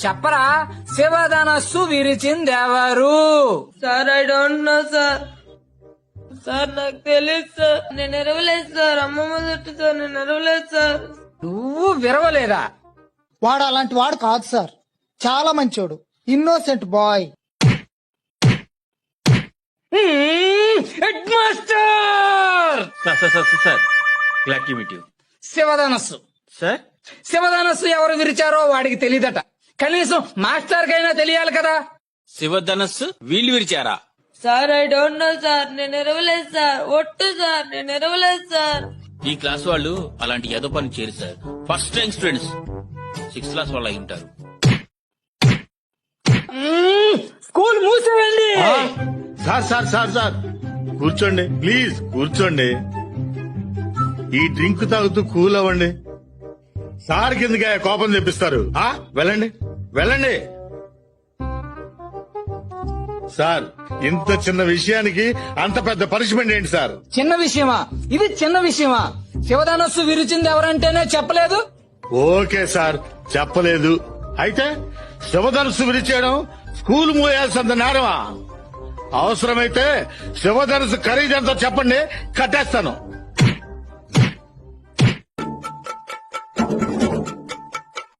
చెప్పరా, శివధనస్సు విరిచిందెవరు? Sir I don't know sir. Sir నాకు తెలియదు సార్. నేను ఎరవలేదు సార్. అమ్మమ్మ చుట్టూ సార్. నేను ఎరవలేదు సార్. నువ్వు విరవలేదా? వాడు అలాంటి వాడు కాదు సార్, చాలా మంచోడు, innocent boy. Head master sir sir sir sir glad to meet you. శివధనస్సు సార్ శివధనస్సు ఎవరు విరిచారో వాడికి తెలీదట. కనీసం మాస్టర్ కైనా తెలియాలి కదా. శివధనస్సు వీళ్ళు విరిచారా? Sir I don't know sir. నేను ఎరవలేదు సార్. ఒట్టు సార్. నేను ఎరవలేదు సార్. ఈ క్లాస్ వాళ్ళు అలాంటి ఏదో పని చేయరు sir. First time students 6th class వాళ్ళు అయి ఉంటారు. స్కూల్ మూసేయండి. సార్ సార్ సార్ సార్ కూర్చోండి ప్లీజ్, కూర్చోండి. ఈ డ్రింక్ తాగుతూ కూల్ అవ్వండి. సార్ కిందగా కోపం తెప్పిస్తారు. వెళ్ళండి వెళ్ళండి. సార్ ఇంత చిన్న విషయానికి అంత పెద్ద పనిష్మెంట్ ఏంటి సార్? చిన్న విషయమా ఇది? చిన్న విషయమా? శివధనస్సు విరిచింది ఎవరంటేనే చెప్పలేదు. ఓకే సార్, చెప్పలేదు. అయితే శివధనుసు విరిచేయడం స్కూల్ మూయాల్సినంత నేరమా? అవసరమైతే శివధనుసు ఖరీదంతా చెప్పండి, కట్టేస్తాను.